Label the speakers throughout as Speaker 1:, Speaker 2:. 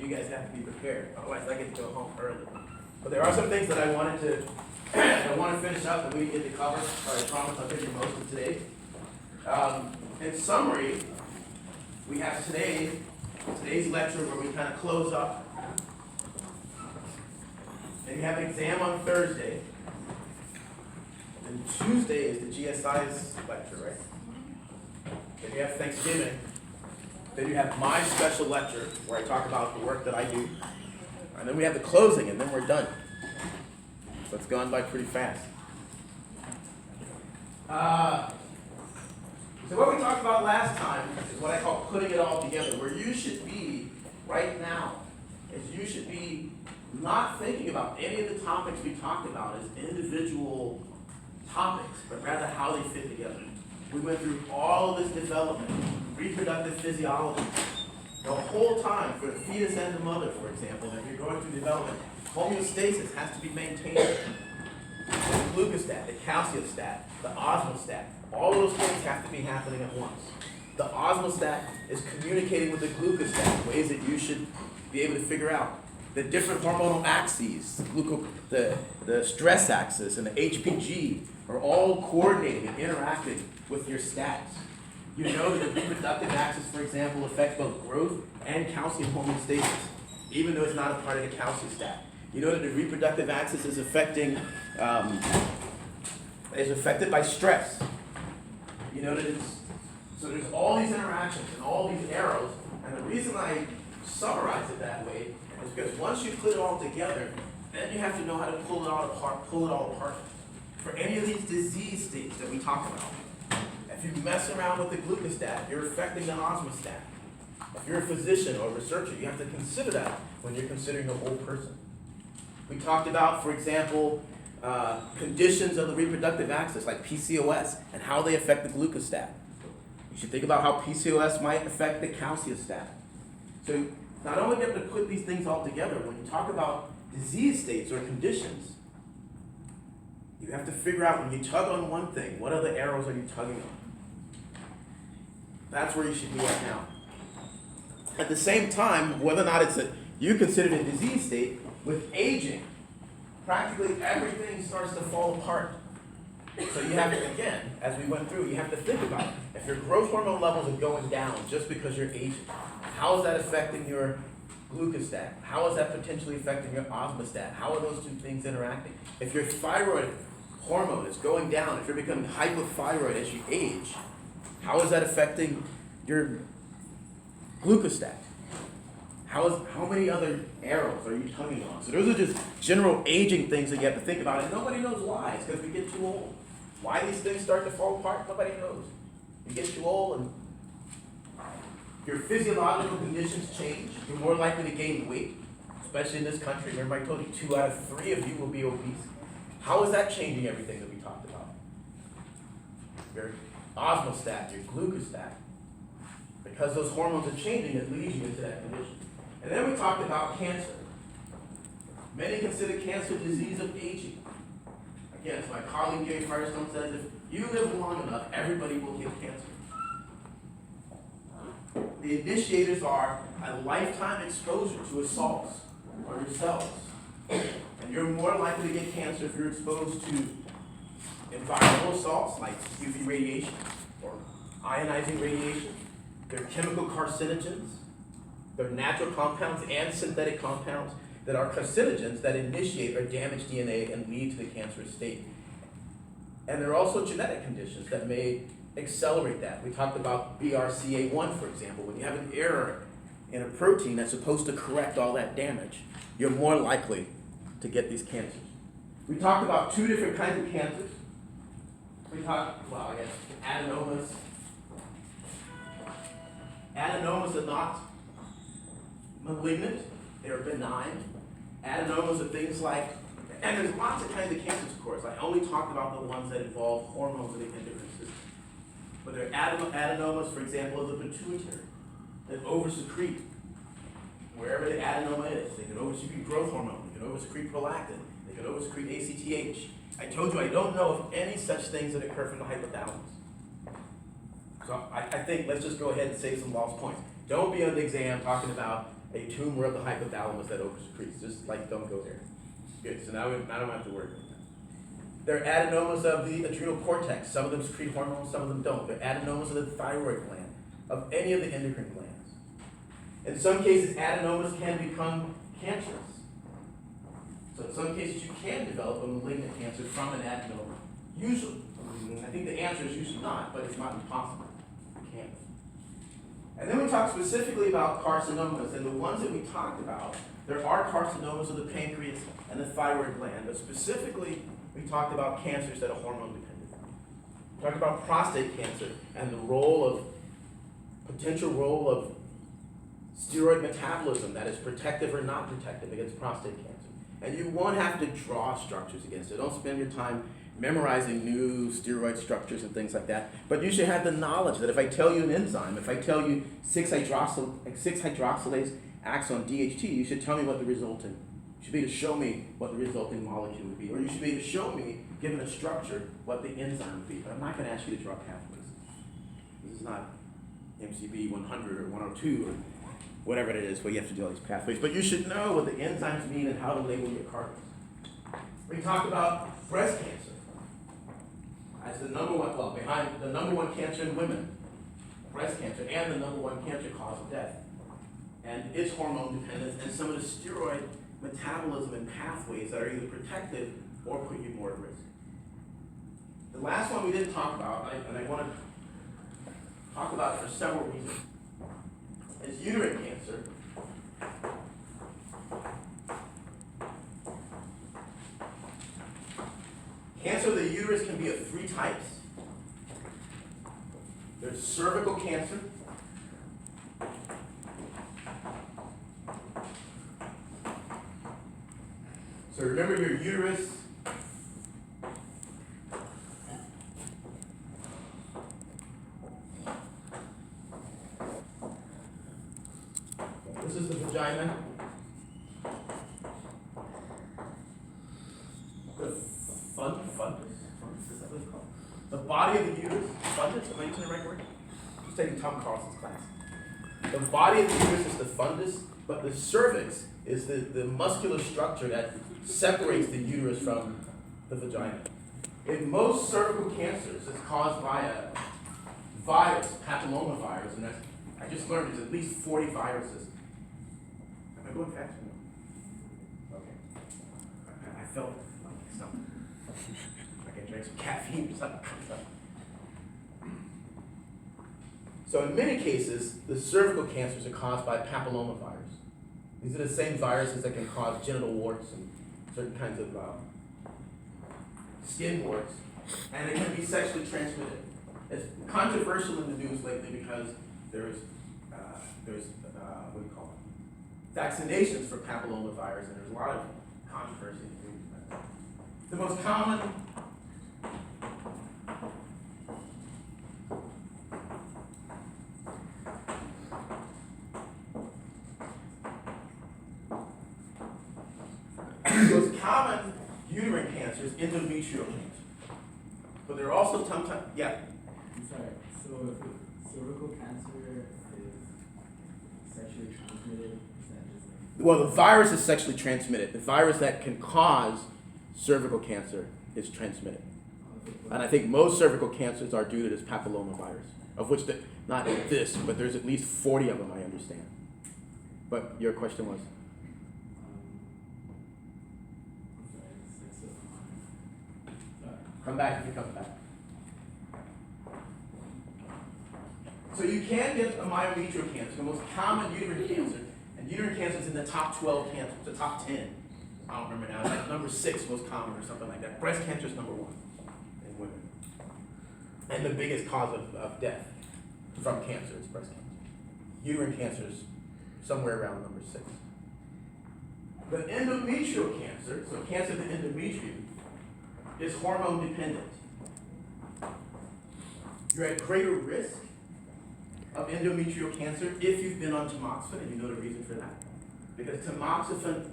Speaker 1: you guys have to be prepared. Otherwise, I get to go home early. But there are some things that I wanted to I want to finish up that we get to cover. Or I promise I'll finish most of today. In summary, we have today's lecture where we kind of close up. Then you have an exam on Thursday. And Tuesday is the GSI's lecture, right? Then you have Thanksgiving. Then you have my special lecture where I talk about the work that I do. And then we have the closing, and then we're done. So it's gone by pretty fast. So what we talked about last time is what I call putting it all together. Where you should be right now is you should be not thinking about any of the topics we talked about as individual topics, but rather how they fit together. We went through all of this development, reproductive physiology, the whole time for the fetus and the mother, for example. If you're going through development, homeostasis has to be maintained. The glucostat, the calciostat, the osmostat, all those things have to be happening at once. The osmostat is communicating with the glucostat, ways that you should be able to figure out. The different hormonal axes, the stress axis and the HPG are all coordinating and interacting with your stats. You know that the reproductive axis, for example, affects both growth and calcium homeostasis, even though it's not a part of the calciostat. You know that the reproductive axis is affected by stress. You know that so there's all these interactions and all these arrows, and the reason I summarize it that way is because once you put it all together, then you have to know how to pull it all apart. For any of these disease states that we talk about, if you mess around with the glucostat, you're affecting the osmostat. If you're a physician or a researcher, you have to consider that when you're considering the whole person. We talked about, for example, conditions of the reproductive axis like PCOS and how they affect the glucostat. You should think about how PCOS might affect the calciostat. So not only do you have to put these things all together, when you talk about disease states or conditions, you have to figure out when you tug on one thing, what other arrows are you tugging on? That's where you should be right now. At the same time, whether or not you consider it a disease state, with aging, practically everything starts to fall apart. So you have to, again, as we went through, you have to think about it. If your growth hormone levels are going down just because you're aging, how is that affecting your glucostat? How is that potentially affecting your osmostat? How are those two things interacting? If your thyroid hormone is going down, if you're becoming hypothyroid as you age, how is that affecting your glucostat? How many other arrows are you tugging on? So those are just general aging things that you have to think about, and nobody knows why. It's because we get too old. Why these things start to fall apart, nobody knows. You get too old and your physiological conditions change. You're more likely to gain weight, especially in this country. Remember I told you 2 out of 3 of you will be obese. How is that changing everything that we talked about? Your osmostat, your glucostat. Because those hormones are changing, it leads you into that condition. And then we talked about cancer. Many consider cancer disease of aging. Again, as my colleague Gary Firestone says, if you live long enough, everybody will get cancer. The initiators are a lifetime exposure to assaults on your cells. And you're more likely to get cancer if you're exposed to environmental assaults like UV radiation or ionizing radiation. They're chemical carcinogens. They're natural compounds and synthetic compounds that are carcinogens that initiate or damage DNA and lead to the cancerous state. And there are also genetic conditions that may accelerate that. We talked about BRCA1, for example. When you have an error in a protein that's supposed to correct all that damage, you're more likely to get these cancers. We talked about 2 different kinds of cancers. We talked, adenomas. Adenomas are not malignant, they're benign. Adenomas are things like, and there's lots of kinds of cancers, of course. I only talked about the ones that involve hormones in the endocrine system. But there are adenomas, for example, of the pituitary that oversecrete wherever the adenoma is. They can oversecrete growth hormone, they can oversecrete prolactin, they can oversecrete ACTH. I told you I don't know of any such things that occur from the hypothalamus. So I think let's just go ahead and save some lost points. Don't be on the exam talking about a tumor of the hypothalamus that secretes, just like don't go there. Good, so now I don't have to worry about that. They're adenomas of the adrenal cortex. Some of them secrete hormones, some of them don't. They're adenomas of the thyroid gland, of any of the endocrine glands. In some cases, adenomas can become cancerous. So in some cases, you can develop a malignant cancer from an adenoma. Usually. I think the answer is usually not, but it's not impossible. You can. And then we talked specifically about carcinomas, and the ones that we talked about, there are carcinomas of the pancreas and the thyroid gland, but specifically, we talked about cancers that are hormone dependent. We talked about prostate cancer and the potential role of steroid metabolism that is protective or not protective against prostate cancer. And you won't have to draw structures against it. Don't spend your time memorizing new steroid structures and things like that. But you should have the knowledge that if I tell you an enzyme, if I tell you 6-hydroxylase acts on DHT, you should tell me what the resulting, you should be able to show me what the resulting molecule would be. Or you should be able to show me, given a structure, what the enzyme would be. But I'm not going to ask you to draw pathways. This is not MCB 100 or 102 or whatever it is where you have to do all these pathways. But you should know what the enzymes mean and how to label your cartons. We talked about breast cancer as the number one, behind the number one cancer in women, breast cancer, and the number one cancer cause of death. And its hormone dependence and some of the steroid metabolism and pathways that are either protective or put you more at risk. The last one we didn't talk about, and I want to talk about it for several reasons, is uterine cancer. Cancer of the uterus can be of three types. There's cervical cancer. So remember your uterus. This is the vagina. The fundus, is that what it's called? The body of the uterus, fundus, am I using the right word? I'm just taking Tom Carlson's class. The body of the uterus is the fundus, but the cervix is the muscular structure that separates the uterus from the vagina. In most cervical cancers, it's caused by a virus, papillomavirus, and that's, I just learned there's at least 40 viruses. Am I going fast? No. Okay. I felt like something. Like I drank some caffeine or something. So in many cases, the cervical cancers are caused by papillomavirus. These are the same viruses that can cause genital warts and certain kinds of skin warts, and it can be sexually transmitted. It's controversial in the news lately because there's what do you call it? Vaccinations for papillomavirus, and there's a lot of controversy in the news about that. The most common uterine cancer is endometrial cancer. But there are also sometimes, yeah.
Speaker 2: I'm sorry, so if cervical cancer is sexually transmitted, is that just like...
Speaker 1: Well, the virus is sexually transmitted. The virus that can cause cervical cancer is transmitted. And I think most cervical cancers are due to this papillomavirus, of which, not this, but there's at least 40 of them, I understand. But your question was? Come back if you come back. So you can get a myometrial cancer, the most common uterine cancer, and uterine cancer is in the top 12 cancers, the top 10. I don't remember now, it's like number 6 most common or something like that. Breast cancer is number 1 in women. And the biggest cause of death from cancer is breast cancer. Uterine cancer is somewhere around number 6. The endometrial cancer, so cancer of the endometrium, is hormone dependent. You're at greater risk of endometrial cancer if you've been on tamoxifen, and you know the reason for that. Because tamoxifen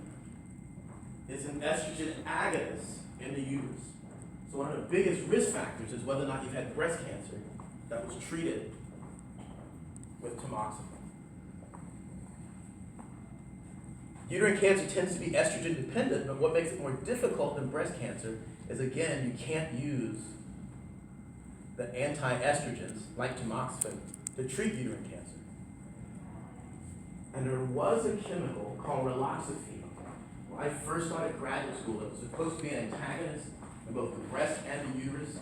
Speaker 1: is an estrogen agonist in the uterus. So one of the biggest risk factors is whether or not you've had breast cancer that was treated with tamoxifen. Uterine cancer tends to be estrogen dependent, but what makes it more difficult than breast cancer is, again, you can't use the anti-estrogens like tamoxifen to treat uterine cancer. And there was a chemical called raloxifene. When I first started graduate school, it was supposed to be an antagonist in both the breast and the uterus,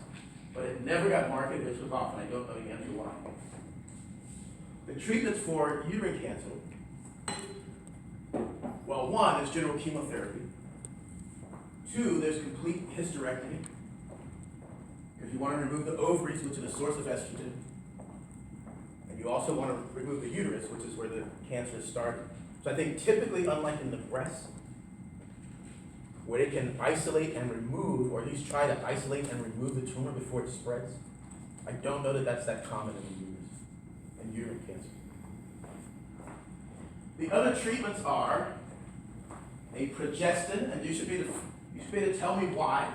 Speaker 1: but it never got marketed, which was off, and I don't know the answer why. The treatments for uterine cancer, well, one is general chemotherapy. Two, there's complete hysterectomy, because you want to remove the ovaries, which are the source of estrogen. And you also want to remove the uterus, which is where the cancer is started. So I think typically, unlike in the breast, where it can isolate and remove, or at least try to isolate and remove the tumor before it spreads, I don't know that that's that common in the uterus, in uterine cancer. The other treatments are a progestin, and you should be able to tell me why.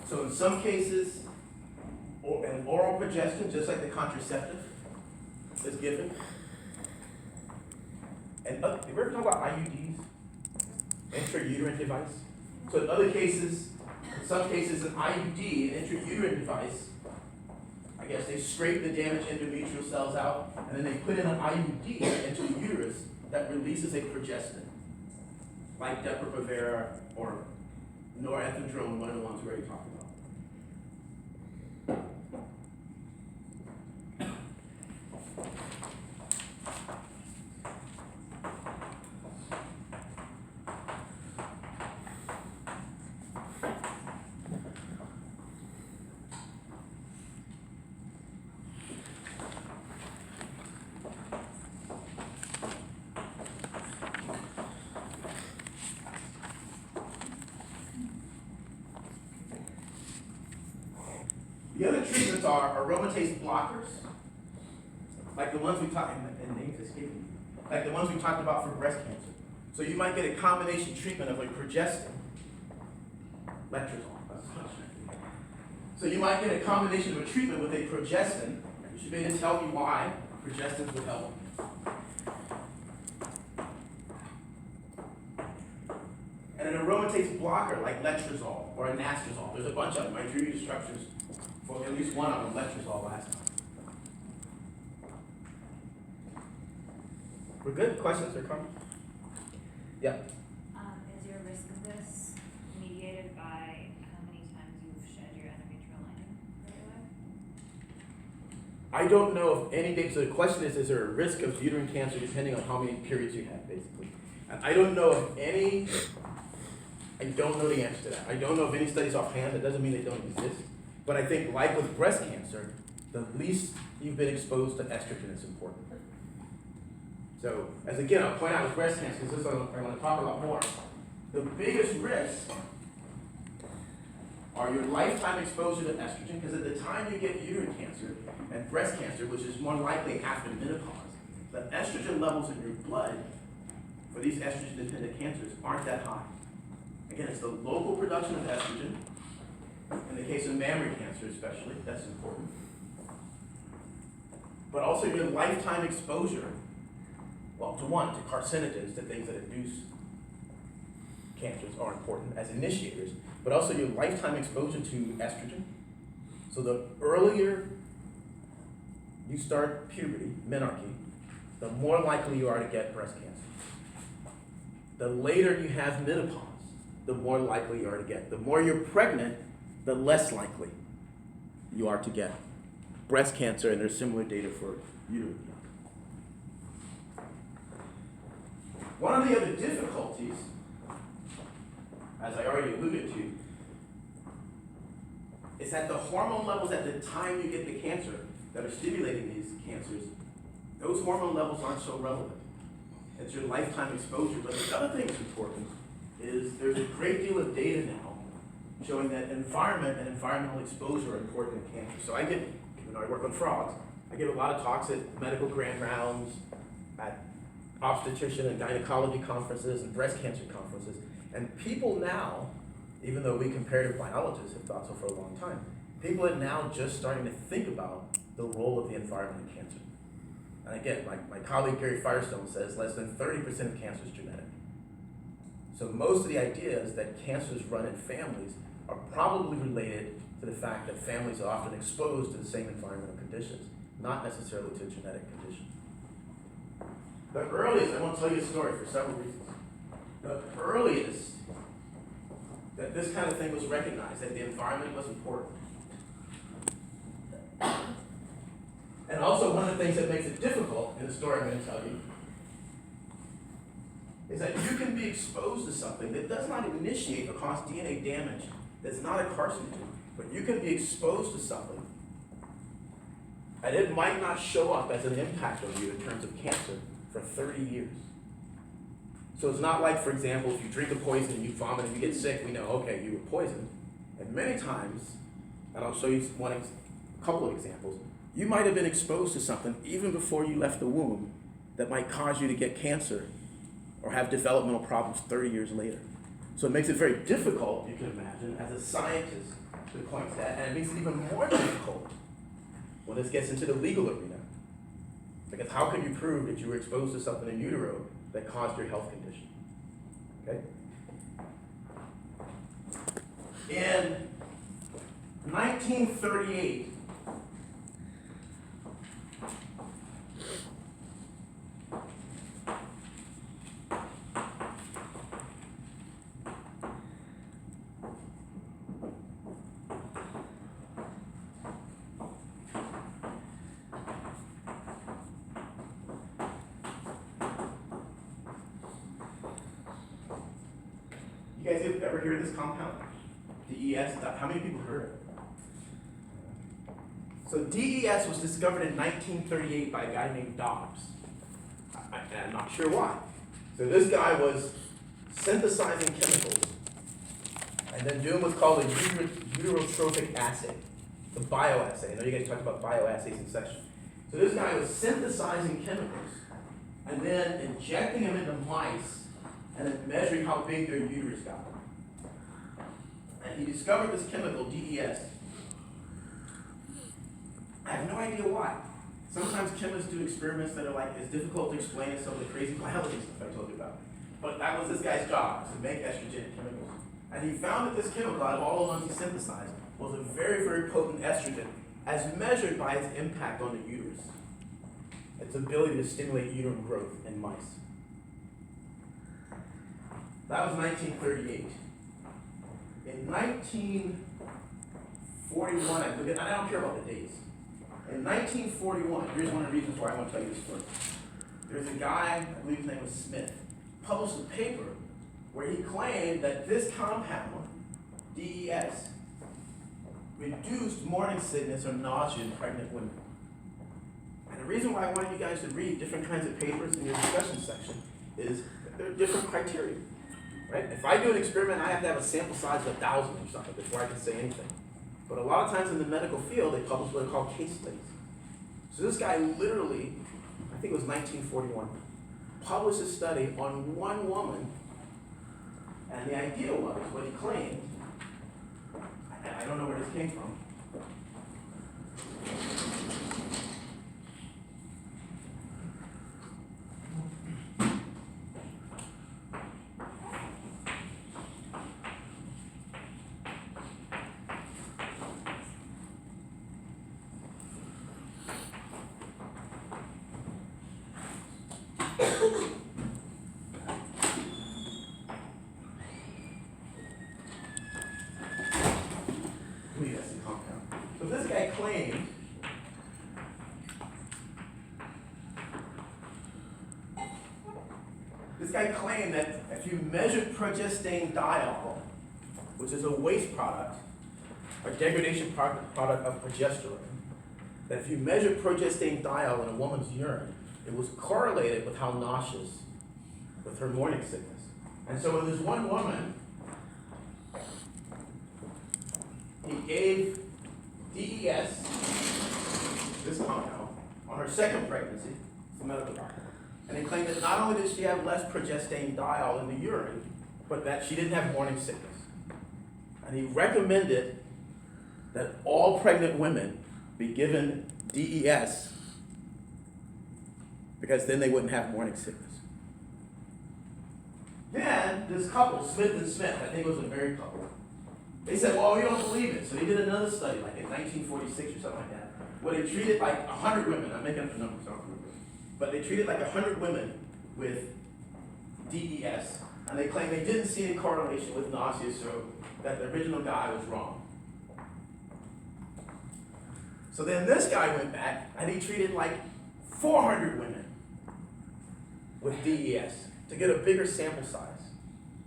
Speaker 1: So in some cases, an oral progestin, just like the contraceptive, is given. And have you ever talked about IUDs? Intrauterine device? So in other cases, in some cases, an IUD, an intrauterine device, I guess they scrape the damaged endometrial cells out, and then they put in an IUD into the uterus that releases a progestin, like Depo-Provera or norethindrone, one of the ones we already talked about. The other treatments are aromatase blockers, like the ones we talked like the ones we talked about for breast cancer. So you might get a combination treatment of a progestin, letrozole. So you might get a combination of a treatment with a progestin. You should be able to tell me why progestins would help. And an aromatase blocker like letrozole or anastrozole. There's a bunch of them. I drew you the structures for at least one of them, letrozole last time. We're good? Questions or comments? Yeah.
Speaker 3: Is your risk of this mediated by how many times you've shed your endometrial lining right away?
Speaker 1: I don't know if any data, so the question is there a risk of uterine cancer depending on how many periods you have, basically? And I don't know if any, I don't know the answer to that. I don't know of any studies offhand. That doesn't mean they don't exist. But I think, like with breast cancer, the least you've been exposed to estrogen is important. So, as again, I'll point out with breast cancer, because this is what I want to talk about more. The biggest risks are your lifetime exposure to estrogen, because at the time you get uterine cancer and breast cancer, which is more likely after menopause, the estrogen levels in your blood for these estrogen-dependent cancers aren't that high. Again, it's the local production of estrogen. In the case of mammary cancer especially, that's important. But also your lifetime exposure, well, to carcinogens, to things that induce cancers are important as initiators, but also your lifetime exposure to estrogen. So the earlier you start puberty, menarche, the more likely you are to get breast cancer. The later you have menopause, the more likely you are to get. The more you're pregnant, the less likely you are to get breast cancer, and there's similar data for uterine cancer. One of the other difficulties, as I already alluded to, is that the hormone levels at the time you get the cancer that are stimulating these cancers, those hormone levels aren't so relevant. It's your lifetime exposure. But the other thing that's important is there's a great deal of data now showing that environment and environmental exposure are important in cancer. So I work on frogs. I give a lot of talks at medical grand rounds, at obstetrician and gynecology conferences and breast cancer conferences. And people now, even though we comparative biologists have thought so for a long time, people are now just starting to think about the role of the environment in cancer. And again, my colleague Gary Firestone says less than 30% of cancer is genetic. So most of the ideas that cancers run in families are probably related to the fact that families are often exposed to the same environmental conditions, not necessarily to a genetic condition. The earliest, I want to tell you a story for several reasons. The earliest that this kind of thing was recognized, that the environment was important. And also one of the things that makes it difficult in the story I'm going to tell you is that you can be exposed to something that does not initiate or cause DNA damage, that's not a carcinogen, but you can be exposed to something and it might not show up as an impact on you in terms of cancer for 30 years. So it's not like, for example, if you drink a poison and you vomit and you get sick, we know, okay, you were poisoned. And many times, and I'll show you a couple of examples, you might have been exposed to something even before you left the womb that might cause you to get cancer or have developmental problems 30 years later. So it makes it very difficult, you can imagine, as a scientist to point to that, and it makes it even more difficult when this gets into the legal arena. Because how can you prove that you were exposed to something in utero that caused your health condition? Okay? In 1938, you guys ever hear of this compound? DES? How many people heard it? So DES was discovered in 1938 by a guy named Dobbs. I'm not sure why. So this guy was synthesizing chemicals and then doing what's called a uterotrophic assay, the bioassay. I know you guys talked about bioassays in session. So this guy was synthesizing chemicals and then injecting them into mice and then measuring how big their uterus got. And he discovered this chemical, DES. I have no idea why. Sometimes chemists do experiments that are like as difficult to explain as some of the crazy biology stuff I told you about. But that was this guy's job, to make estrogenic chemicals. And he found that this chemical, out of all the ones he synthesized, was a very, very potent estrogen, as measured by its impact on the uterus. Its ability to stimulate uterine growth in mice. That was 1938. In 1941, I don't care about the dates. In 1941, here's one of the reasons why I want to tell you this story. There's a guy, I believe his name was Smith, published a paper where he claimed that this compound, DES, reduced morning sickness or nausea in pregnant women. And the reason why I wanted you guys to read different kinds of papers in your discussion section is that there are different criteria. Right? If I do an experiment, I have to have a sample size of 1,000 or something before I can say anything. But a lot of times in the medical field, they publish what are called case studies. So this guy literally, I think it was 1941, published a study on one woman, and the idea was, what he claimed, and I don't know where this came from, so this guy claimed that if you measured progesterone, which is a waste product, a degradation product of progesterone, that if you measured progesterone in a woman's urine, it was correlated with how nauseous, with her morning sickness. And so with this one woman, he gave DES, this compound, on her second pregnancy, it's a medical doctor. And he claimed that not only did she have less progesterone in the urine, but that she didn't have morning sickness. And he recommended that all pregnant women be given DES because then they wouldn't have morning sickness. Then this couple, Smith and Smith, I think it was a married couple, they said, well, we don't believe it. So they did another study, like in 1946 or something like that, where they treated like 100 women, I'm making up the numbers, I don't remember, but they treated like 100 women with DES, and they claimed they didn't see any correlation with nausea, so that the original guy was wrong. So then this guy went back, and he treated like 400 women with DES to get a bigger sample size.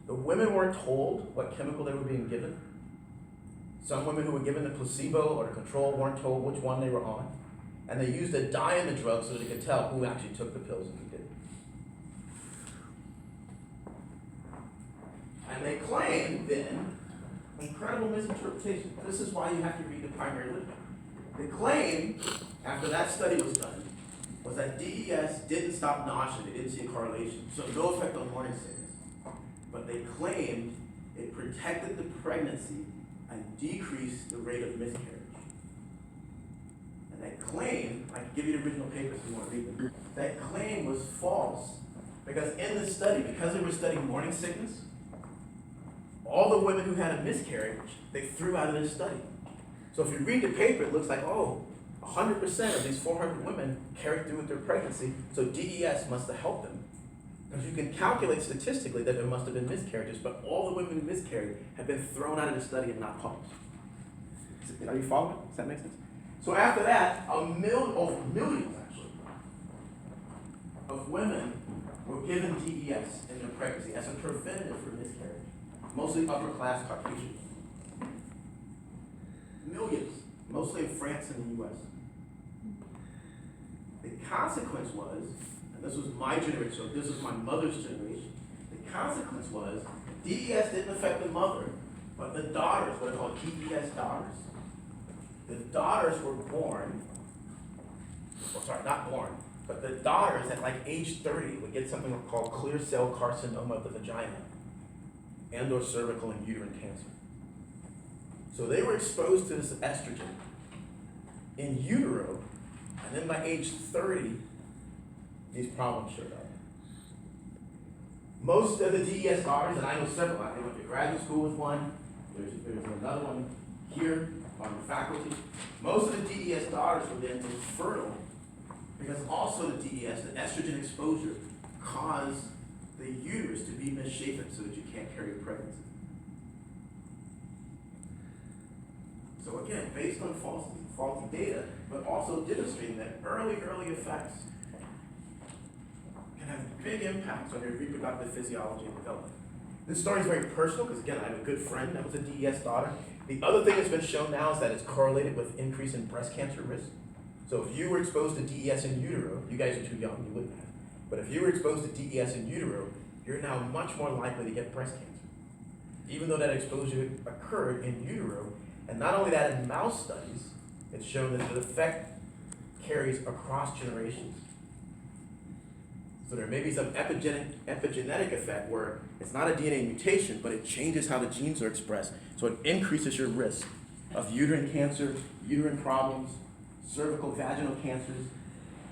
Speaker 1: The women weren't told what chemical they were being given. Some women who were given the placebo or the control weren't told which one they were on. And they used a dye in the drug so they could tell who actually took the pills and who didn't. And they claimed then, incredible misinterpretation. This is why you have to read the primary literature. The claim, after that study was done, was that DES didn't stop nausea, they didn't see a correlation, so no effect on morning sickness. But they claimed it protected the pregnancy and decreased the rate of miscarriage. And that claim, I can give you the original papers if you want to read them, that claim was false because in the study, because they were studying morning sickness, all the women who had a miscarriage, they threw out of this study. So if you read the paper, it looks like, 100% of these 400 women carried through with their pregnancy, so DES must have helped them. Because you can calculate statistically that there must have been miscarriages, but all the women who miscarried have been thrown out of the study and not published. Are you following? Does that make sense? So after that, millions actually, of women were given DES in their pregnancy as a preventative for miscarriage, mostly upper class Caucasians. Millions, mostly in France and the US. The consequence was, and this was my generation, so this was my mother's generation, the consequence was DES didn't affect the mother, but the daughters, what are called DES daughters, the daughters were born, not born, but the daughters at like age 30 would get something called clear cell carcinoma of the vagina and or cervical and uterine cancer. So they were exposed to this estrogen in utero, and then by age 30, these problems showed up. Most of the DES daughters, and I know several, I went to graduate school with one, there's another one here on the faculty. Most of the DES daughters were then infertile because also the DES, the estrogen exposure, caused the uterus to be misshapen so that you can't carry a pregnancy. So again, based on faulty data, but also demonstrating that early effects can have big impacts on your reproductive physiology and development. This story is very personal because, again, I have a good friend that was a DES daughter. The other thing that's been shown now is that it's correlated with increase in breast cancer risk. So if you were exposed to DES in utero, you guys are too young, you wouldn't have. But if you were exposed to DES in utero, you're now much more likely to get breast cancer. Even though that exposure occurred in utero, and not only that, in mouse studies, it's shown that the effect carries across generations. So there may be some epigenetic effect where it's not a DNA mutation, but it changes how the genes are expressed. So it increases your risk of uterine cancer, uterine problems, cervical, vaginal cancers,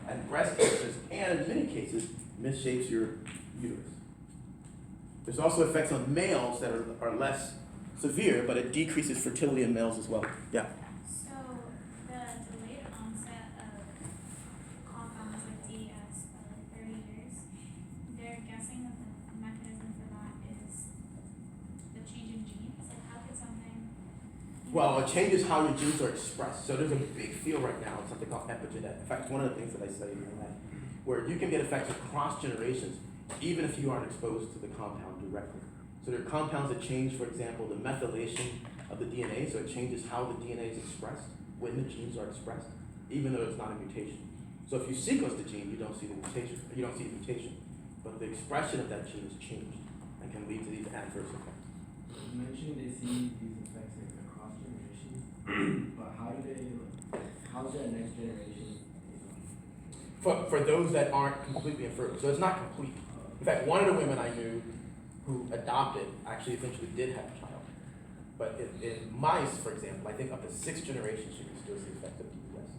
Speaker 1: and breast cancers, and in many cases, misshapes your uterus. There's also effects on males that are less severe, but it decreases fertility in males as well. Yeah?
Speaker 4: So the delayed onset of compounds with DES by like 30 years, they're guessing that the mechanism for that is the change in genes. Like how could something...
Speaker 1: Well, it changes how your genes are expressed. So there's a big field right now, something called epigenetic. In fact, it's one of the things that I studied in that, where you can get effects across generations, even if you aren't exposed to the compound directly. So there are compounds that change, for example, the methylation of the DNA, so it changes how the DNA is expressed when the genes are expressed, even though it's not a mutation. So if you sequence the gene, you don't see the mutation, but the expression of that gene is changed and can lead to these adverse effects.
Speaker 2: You mentioned they see these effects like across generations, but how's that next generation?
Speaker 1: For those that aren't completely infertile, so it's not complete. In fact, one of the women I knew who adopted actually eventually did have a child. But in mice, for example, I think up to 6 generations you can still see effects of DES.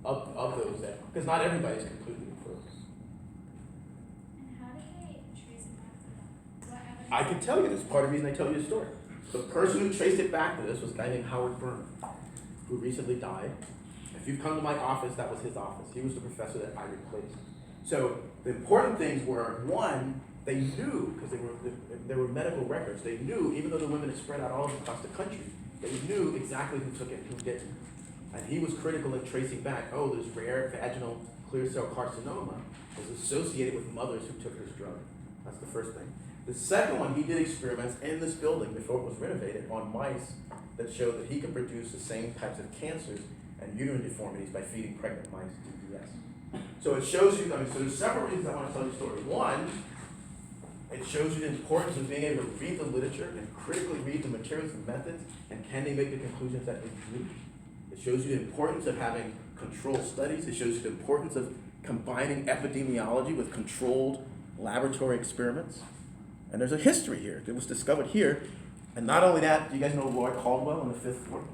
Speaker 1: Of those that, because not everybody's completely infertile. I can tell you this, part of the reason I tell you the story. The person who traced it back to this was a guy named Howard Byrne, who recently died. If you've come to my office, that was his office. He was the professor that I replaced. So the important things were, one, they knew, because there were medical records, they knew, even though the women had spread out all across the country, they knew exactly who took it and who didn't. And he was critical in tracing back, oh, this rare vaginal clear cell carcinoma is associated with mothers who took this drug. That's the first thing. The second one, he did experiments in this building before it was renovated on mice that showed that he could produce the same types of cancers and uterine deformities by feeding pregnant mice DBS. So it shows you, so there's several reasons I want to tell you the story. One, it shows you the importance of being able to read the literature and critically read the materials and methods, and can they make the conclusions that they do. It shows you the importance of having controlled studies. It shows you the importance of combining epidemiology with controlled laboratory experiments. And there's a history here. It was discovered here. And not only that, do you guys know Lloyd Caldwell on the 5th floor?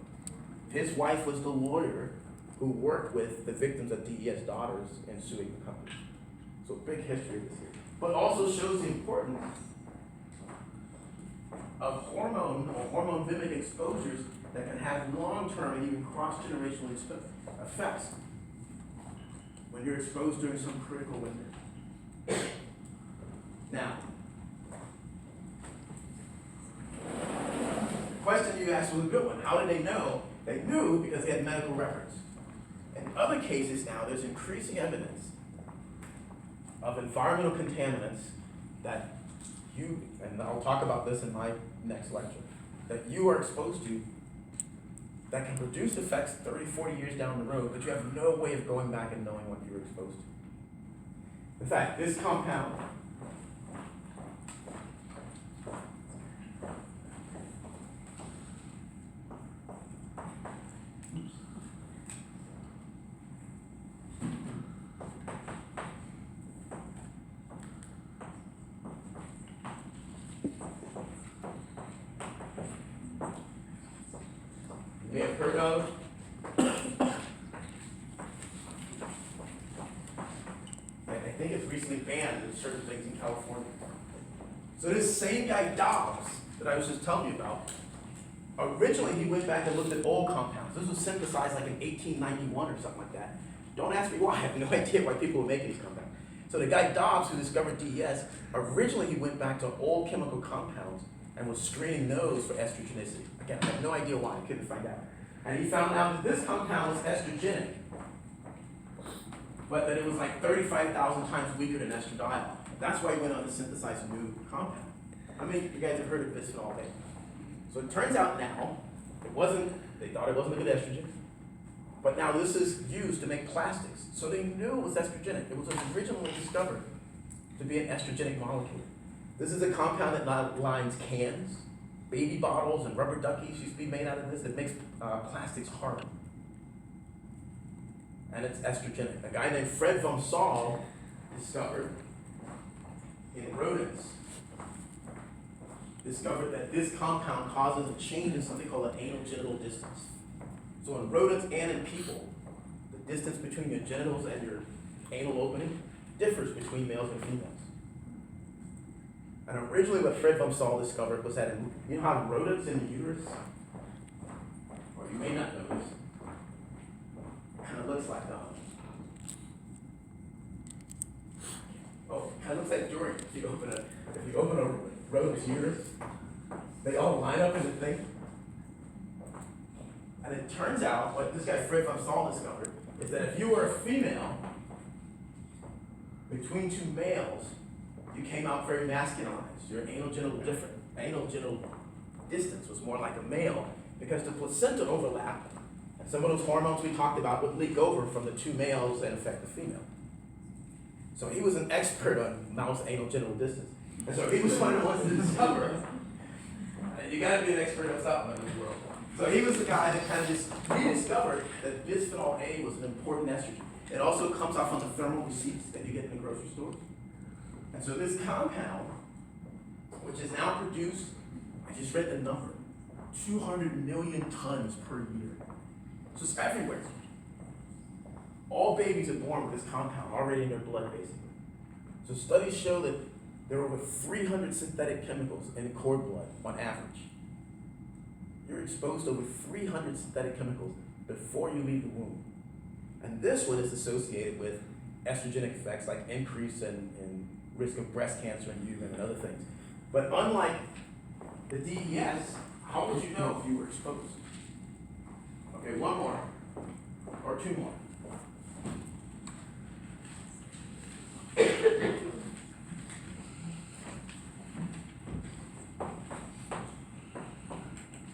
Speaker 1: His wife was the lawyer who worked with the victims of DES daughters in suing the company. So big history of this here. But also shows the importance of hormone or hormone-mimic exposures that can have long-term and even cross-generational effects when you're exposed during some critical window. Now, the question you asked was a good one. How did they know? They knew because they had medical records. In other cases now, there's increasing evidence of environmental contaminants that you, and I'll talk about this in my next lecture, that you are exposed to that can produce effects 30, 40 years down the road, but you have no way of going back and knowing what you were exposed to. In fact, this compound you may have heard of. I think it's recently banned in certain things in California. So this same guy Dobbs that I was just telling you about, originally he went back and looked at old compounds. This was synthesized like in 1891 or something like that. Don't ask me why, I have no idea why people were making these compounds. So the guy Dobbs who discovered DES, originally he went back to old chemical compounds and was screening those for estrogenicity. Again, I have no idea why, I couldn't find out. And he found out that this compound was estrogenic, but that it was like 35,000 times weaker than estradiol. That's why he went on to synthesize a new compound. How many of you guys have heard of bisphenol A? So it turns out now, they thought it wasn't a good estrogen, but now this is used to make plastics. So they knew it was estrogenic. It was originally discovered to be an estrogenic molecule. This is a compound that lines cans, baby bottles, and rubber duckies used to be made out of this. It makes plastics hard. And it's estrogenic. A guy named Fred von Saal discovered in rodents, that this compound causes a change in something called an anal genital distance. So in rodents and in people, the distance between your genitals and your anal opening differs between males and females. And originally what Fred von Saal discovered was that you know how rodents in the uterus, or you may not know this, kind of looks like kind of looks like jewelry. If you open a rodent's uterus, they all line up in the thing. And it turns out, what this guy Fred von Saal discovered, is that if you were a female, between two males, you came out very masculinized. Your anal genital distance was more like a male, because the placenta overlapped, and some of those hormones we talked about would leak over from the two males and affect the female. So he was an expert on mouse anal genital distance. And so he was one of the ones to discover. And you gotta be an expert on something in this world. So he was the guy that kind of just rediscovered that bisphenol A was an important estrogen. It also comes off on the thermal receipts that you get in the grocery store. And so this compound, which is now produced, I just read the number, 200 million tons per year. So it's everywhere. All babies are born with this compound already in their blood, basically. So studies show that there are over 300 synthetic chemicals in cord blood on average. You're exposed to over 300 synthetic chemicals before you leave the womb. And this one is associated with estrogenic effects like increase in risk of breast cancer in utero and other things. But unlike the DES, how would you know if you were exposed? Okay, one more, or two more.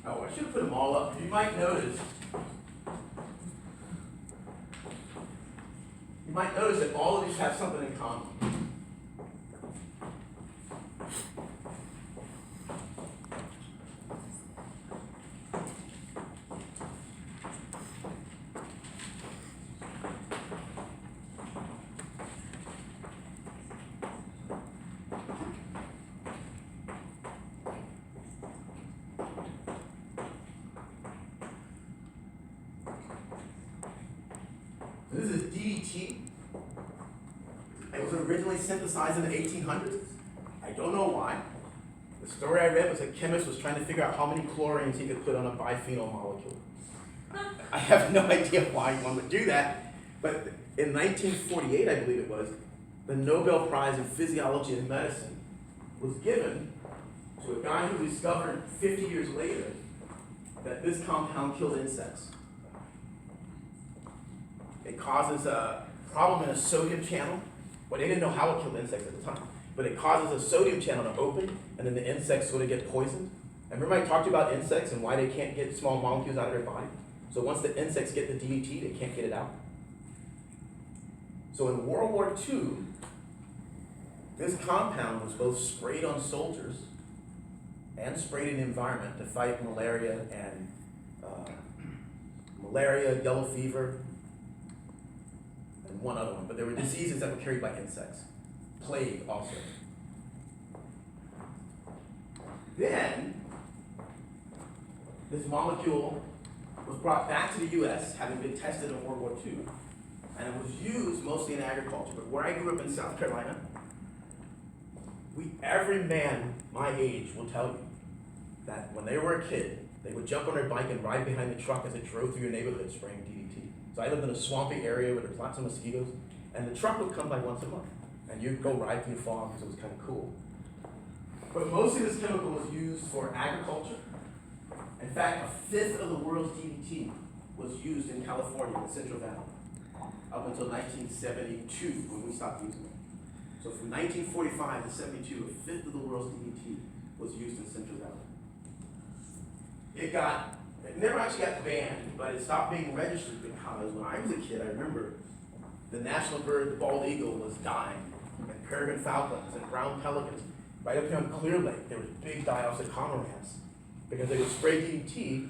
Speaker 1: Oh, I should have put them all up. You might notice that all of these have something in common. This is DDT. It was originally synthesized in the 1800s. I don't know why. The story I read was a chemist was trying to figure out how many chlorines he could put on a biphenyl molecule. I have no idea why one would do that, but in 1948, I believe it was, the Nobel Prize in Physiology and Medicine was given to a guy who discovered 50 years later that this compound killed insects. It causes a problem in a sodium channel. Well, they didn't know how it killed insects at the time, but it causes a sodium channel to open, and then the insects sort of get poisoned. And remember I talked about insects and why they can't get small molecules out of their body? So once the insects get the DDT, they can't get it out. So in World War II, this compound was both sprayed on soldiers and sprayed in the environment to fight malaria and yellow fever, and one other one, but there were diseases that were carried by insects. Plague also. Then, this molecule was brought back to the US, having been tested in World War II, and it was used mostly in agriculture. But where I grew up in South Carolina, every man my age will tell you that when they were a kid, they would jump on their bike and ride behind the truck as it drove through your neighborhood spraying DDT. So I lived in a swampy area where there's lots of mosquitoes, and the truck would come by once a month, and you'd go ride through the fog because it was kind of cool. But mostly this chemical was used for agriculture. In fact, 1/5 of the world's DDT was used in California, in the Central Valley, up until 1972 when we stopped using it. So from 1945 to 72, 1/5 of the world's DDT was used in Central Valley. It never actually got banned, but it stopped being registered because when I was a kid, I remember the national bird, the bald eagle, was dying, and peregrine falcons and brown pelicans. Right up here on Clear Lake, there was big die-offs of cormorants because they would spray DDT,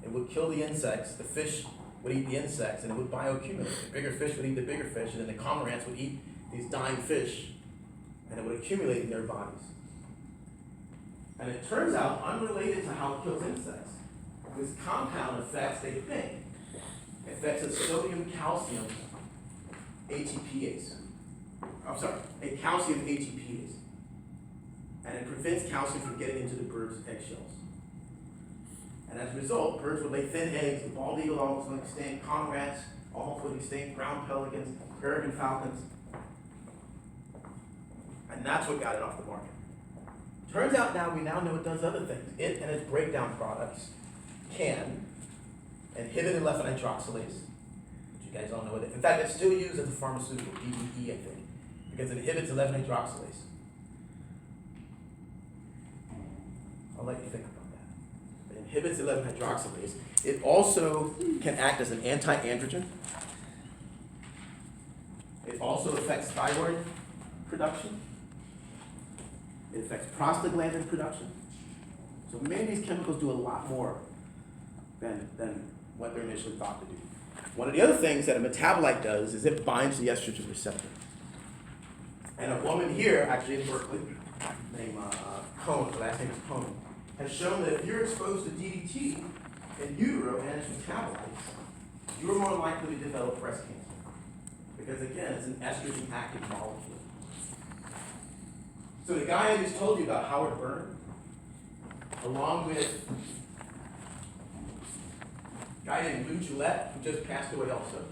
Speaker 1: it would kill the insects, the fish would eat the insects, and it would bioaccumulate. The bigger fish would eat the bigger fish, and then the cormorants would eat these dying fish, and it would accumulate in their bodies. And it turns out, unrelated to how it kills insects, this compound affects, they think, affects a sodium calcium ATPase. I'm sorry, a calcium ATPase. And it prevents calcium from getting into the bird's eggshells. And as a result, birds would lay thin eggs, the bald eagle almost went extinct, cormorants almost went extinct, brown pelicans, peregrine falcons. And that's what got it off the market. Turns out now we now know it does other things. It and its breakdown products can inhibit 11-hydroxylase, which you guys all know what it is. In fact, it's still used as a pharmaceutical, DDE, I think, because it inhibits 11-hydroxylase. I'll let you think about that. It inhibits 11-hydroxylase. It also can act as an anti-androgen. It also affects thyroid production. It affects prostaglandin production. So many of these chemicals do a lot more than what they're initially thought to do. One of the other things that a metabolite does is it binds the estrogen receptor. And a woman here, actually in Berkeley, named Cohn, the last name is Cohn, has shown that if you're exposed to DDT in utero and its metabolites, you're more likely to develop breast cancer. Because again, it's an estrogen-active molecule. So the guy I just told you about, Howard Byrne, along with a guy named Lou Gillette, who just passed away also,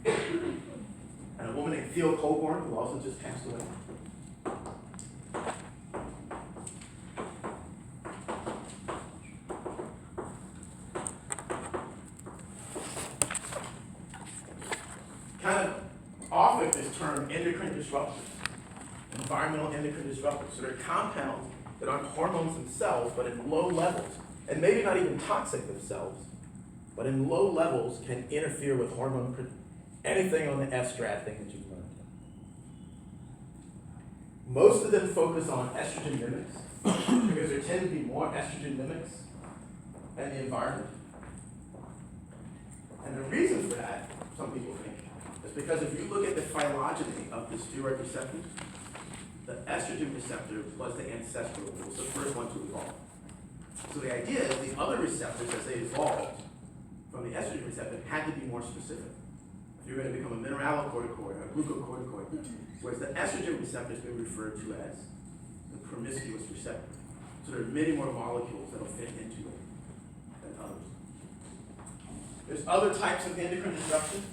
Speaker 1: and a woman named Theo Colborn, who also just passed away. Kind of off of this term, endocrine disruptors, environmental endocrine disruptors. So they're compounds that aren't hormones themselves, but in low levels, and maybe not even toxic themselves, but in low levels can interfere with anything on the estrad thing that you've learned. Most of them focus on estrogen mimics, because there tend to be more estrogen mimics in the environment. And the reason for that, some people think, is because if you look at the phylogeny of the steroid receptors, the estrogen receptor was the ancestral, it was the first one to evolve. So the idea is the other receptors, as they evolved from the estrogen receptor, had to be more specific. If you're going to become a mineralocorticoid or a glucocorticoid, whereas the estrogen receptor has been referred to as the promiscuous receptor. So there are many more molecules that will fit into it than others. There's other types of endocrine disruption.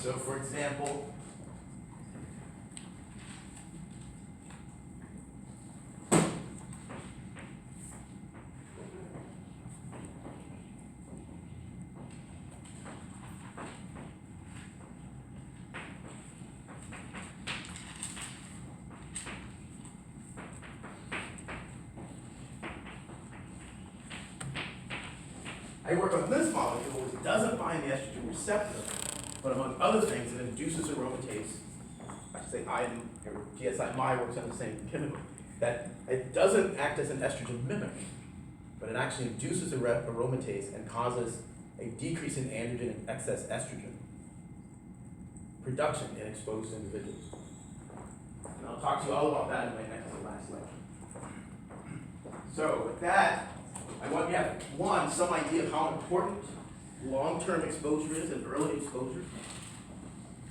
Speaker 1: So for example, I work on this molecule which doesn't bind the estrogen receptor, but among other things, it induces aromatase. I should say GSI-MI works on the same chemical. That it doesn't act as an estrogen mimic, but it actually induces aromatase and causes a decrease in androgen and excess estrogen production in exposed individuals. And I'll talk to you all about that in my next to last lecture. So with that, I want you to have, some idea of how important long-term exposure is and early exposure.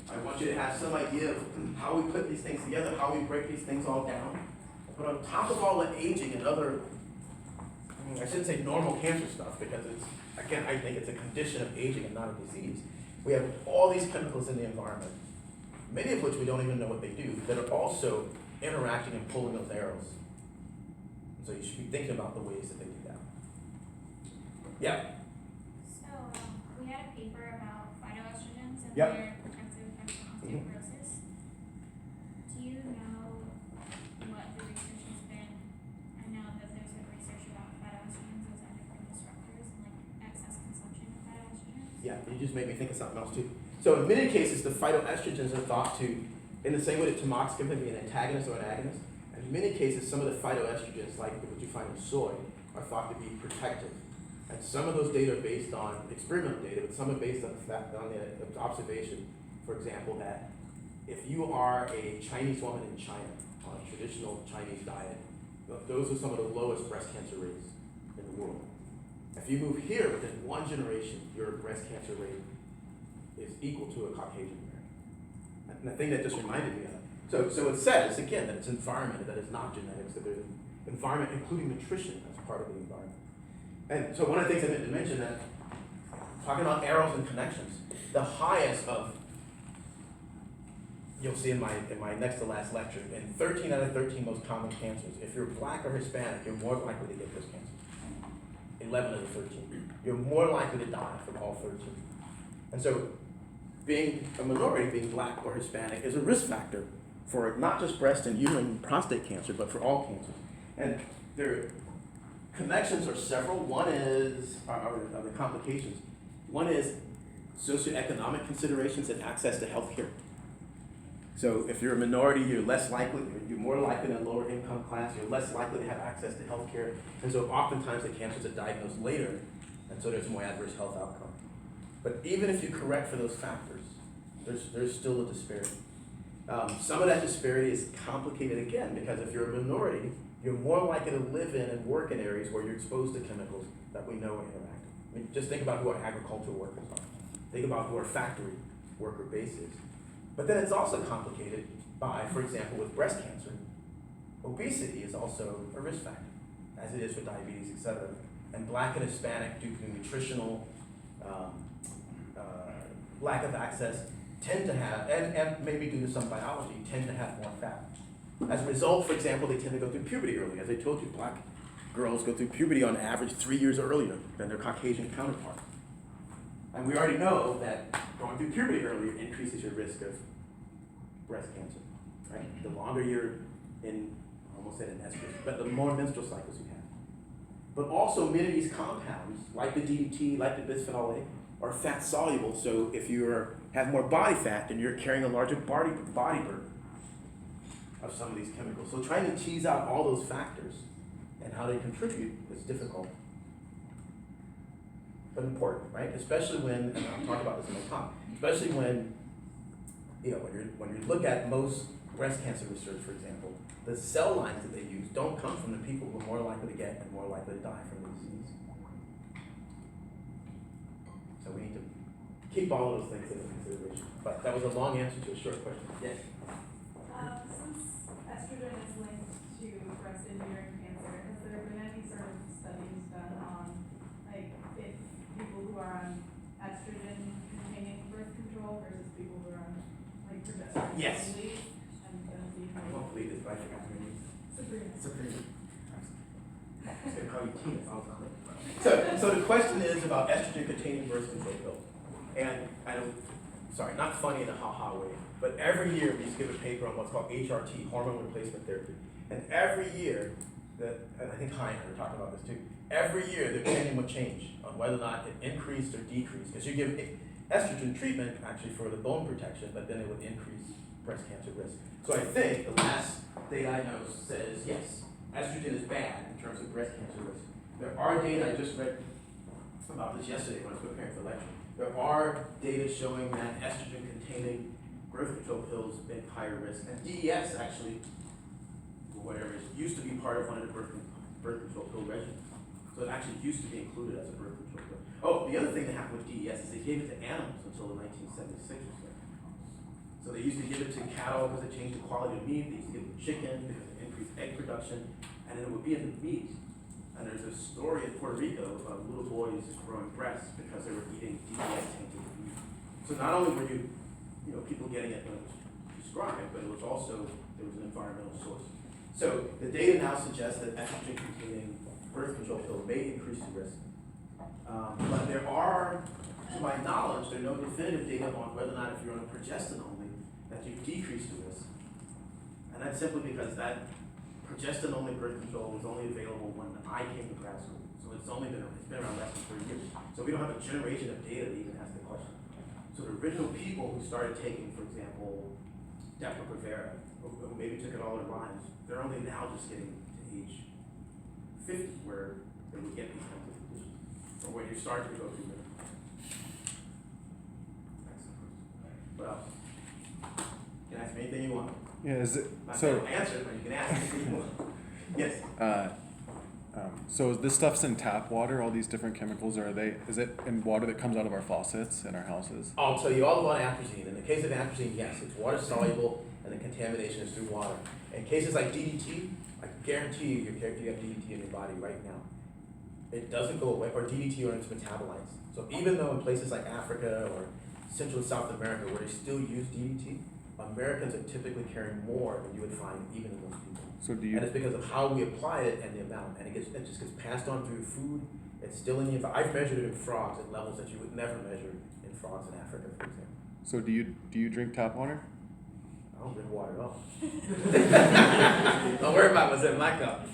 Speaker 1: I want you to have some idea of how we put these things together, how we break these things all down. But on top of all the aging and other, I shouldn't say normal cancer stuff, because it's, again, I think it's a condition of aging and not a disease. We have all these chemicals in the environment, many of which we don't even know what they do, that are also interacting and pulling those arrows. So you should be thinking about the ways that they do that. Yeah.
Speaker 4: So, we had a paper about phytoestrogens and
Speaker 1: Yep.
Speaker 4: their protective effects on osteoporosis. Do you know what the research has been? I know that there's been research about phytoestrogens as endocrine disruptors and like excess consumption of phytoestrogens.
Speaker 1: Yeah, you just made me think of something else too. So in many cases, the phytoestrogens are thought to, in the same way that tamoxifen can be an antagonist or an agonist, and in many cases, some of the phytoestrogens, like what you find in soy, are thought to be protective. And some of those data are based on experimental data, but some are based on the fact, on the observation, for example, that if you are a Chinese woman in China on a traditional Chinese diet, those are some of the lowest breast cancer rates in the world. If you move here within one generation, your breast cancer rate is equal to a Caucasian American. And the thing that just reminded me of it. So it says, again, that it's environment, that it's not genetics, that there's environment, including nutrition, as part of the environment. And so one of the things I meant to mention that, talking about arrows and connections, the highest of, you'll see in my next to last lecture, in 13 out of 13 most common cancers, if you're black or Hispanic, you're more likely to get this cancer. 11 out of 13. You're more likely to die from all 13. And so being a minority, being black or Hispanic, is a risk factor for not just breast and uterine and prostate cancer, but for all cancers. And there connections are several. One is, are the complications. One is socioeconomic considerations and access to health care. So if you're a minority, you're more likely in a lower income class, you're less likely to have access to health care. And so oftentimes the cancers are diagnosed later, and so there's more adverse health outcome. But even if you correct for those factors, there's still a disparity. Some of that disparity is complicated again, because if you're a minority, you're more likely to live in and work in areas where you're exposed to chemicals that we know interact. I mean, just think about who our agricultural workers are. Think about who our factory worker base is. But then it's also complicated by, for example, with breast cancer, obesity is also a risk factor, as it is for diabetes, et cetera. And Black and Hispanic, due to nutritional lack of access, tend to have, and maybe due to some biology, tend to have more fat. As a result, for example, they tend to go through puberty early. As I told you, Black girls go through puberty on average 3 years earlier than their Caucasian counterpart. And we already know that going through puberty earlier increases your risk of breast cancer, right? The longer you're in, I almost said in estrus, but the more menstrual cycles you have. But also many of these compounds, like the DDT, like the bisphenol A, are fat soluble. So if you have more body fat, then you're carrying a larger body burden of some of these chemicals. So trying to tease out all those factors and how they contribute is difficult. But important, right? Especially when, and I'll talk about this in my talk, especially when, when you look at most breast cancer research, for example, the cell lines that they use don't come from the people who are more likely to get and more likely to die from the disease. So we need to keep all of those things into consideration. But that was a long answer to a short question. Yes?
Speaker 5: Since estrogen is linked to breast and uterine cancer, has there been any sort of studies done on, like, if people who are on estrogen-containing birth control versus people who are on, like, progesterone?
Speaker 1: Yes.
Speaker 5: only, and see
Speaker 1: I
Speaker 5: how
Speaker 1: won't believe this, but I forgot your name.
Speaker 5: Sabrina.
Speaker 1: Sabrina. I was going to call you Tina. I was so the question is about estrogen-containing birth control pill. And I don't, sorry, not funny in a ha-ha way, but every year we used to give a paper on what's called HRT, hormone replacement therapy. And every year, and I think Hein and I were talking about this too, every year the opinion would change on whether or not it increased or decreased. Because you give estrogen treatment actually for the bone protection, but then it would increase breast cancer risk. So I think the last data I know says yes, estrogen is bad in terms of breast cancer risk. There are data, I just read about this yesterday when I was preparing for lecture. There are data showing that estrogen-containing birth control pills make higher risk. And DES actually, or whatever it is, used to be part of one of the birth control pill regimens. So it actually used to be included as a birth control pill. Oh, the other thing that happened with DES is they gave it to animals until the 1976 or so. So they used to give it to cattle because it changed the quality of meat. They used to give it to chicken because it increased egg production. And then it would be in the meat. And there's a story in Puerto Rico of little boys growing breasts because they were eating DES-tainted meat. So not only were people getting it when it was prescribed, but it was also, there was an environmental source. So the data now suggests that estrogen-containing birth control pill may increase the risk. But there are, to my knowledge, there are no definitive data on whether or not if you're on a progestin only, that you decrease the risk. And that's simply because that progestin-only birth control was only available when I came to grad school. So it's been around less than 3 years. So we don't have a generation of data to even ask the question. So the original people who started taking, for example, Depo-Provera, who maybe took it all their lives, they're only now just getting to age 50 where they would get these kinds of conditions, or when you start to go through them. What else? You can ask me anything you want.
Speaker 6: Yeah, is it
Speaker 1: Not
Speaker 6: so?
Speaker 1: gonna answer it, but you can ask anything you want. Yes.
Speaker 6: So this stuff's in tap water. All these different chemicals is it in water that comes out of our faucets in our houses?
Speaker 1: I'll tell you all about atrazine. In the case of atrazine, yes, it's water soluble and the contamination is through water. In cases like DDT, I can guarantee you have DDT in your body right now. It doesn't go away, or DDT or its metabolites. So even though in places like Africa or Central and South America where they still use DDT, Americans are typically carrying more than you would find even in those people.
Speaker 6: So do
Speaker 1: And
Speaker 6: you?
Speaker 1: it's because of how we apply it and the amount. And it just gets passed on through food. It's still in the I've measured it in frogs at levels that you would never measure in frogs in Africa, for example.
Speaker 6: So do you drink tap water?
Speaker 1: I don't drink water at all. Don't worry about what's in my cup.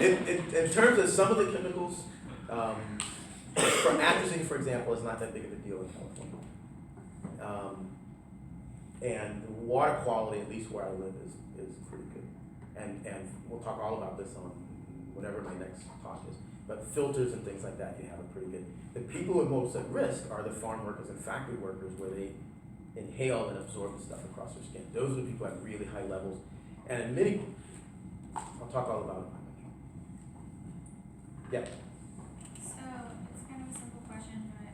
Speaker 1: In terms of some of the chemicals, for atrazine, for example, is not that big of a deal in California. And the water quality, at least where I live, is pretty good. And we'll talk all about this on whatever my next talk is. But filters and things like that, you have it pretty good. The people who are most at risk are the farm workers and factory workers where they inhale and absorb the stuff across their skin. Those are the people at really high levels. And in many, I'll talk all about it. Yeah.
Speaker 4: So it's kind of a simple question, but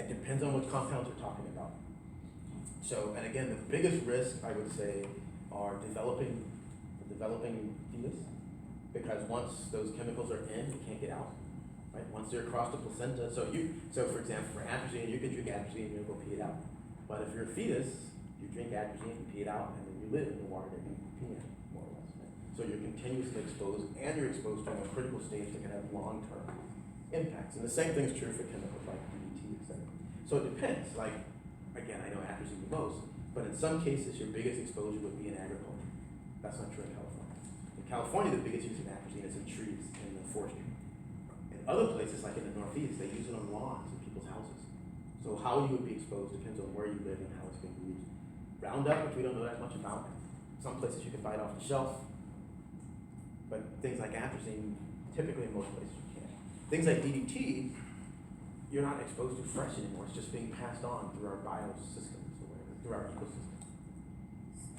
Speaker 1: It depends on what compounds we're talking about. So, and again, the biggest risk, I would say, are developing fetus, because once those chemicals are in, you can't get out, right? Once they're across the placenta, so for example, for atrazine, you can drink atrazine and you'll go pee it out. But if you're a fetus, you drink atrazine, you pee it out, and then you live in the water that you pee in, more or less, right? So you're continuously exposed, and you're exposed to a critical stage that can have long-term impacts. And the same thing is true for chemicals like DDT, etc. So it depends, like, again, I know atrazine the most, but in some cases, your biggest exposure would be in agriculture. That's not true in California. In California, the biggest use of atrazine is in trees, in the forestry. In other places, like in the Northeast, they use it on lawns in people's houses. So how you would be exposed depends on where you live and how it's being used. Roundup, which we don't know that much about. Some places you can buy it off the shelf, but things like atrazine, typically in most places you can't. Things like DDT, you're not exposed to fresh anymore. It's just being passed on through our biosystems or whatever, through our ecosystem.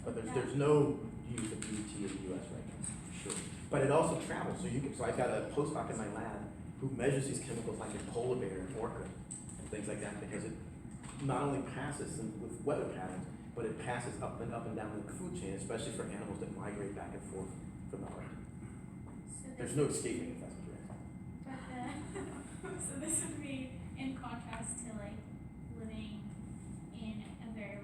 Speaker 1: But there's no use of DDT in the U.S. right now, for sure. But it also travels. So I've got a postdoc in my lab who measures these chemicals like in polar bear and orca and things like that, because it not only passes with weather patterns, but it passes up and down the food chain, especially for animals that migrate back and forth from the Arctic.
Speaker 4: So
Speaker 1: There's
Speaker 4: this,
Speaker 1: no escaping if that's what you're asking.
Speaker 4: but so this would be in contrast to like living in a very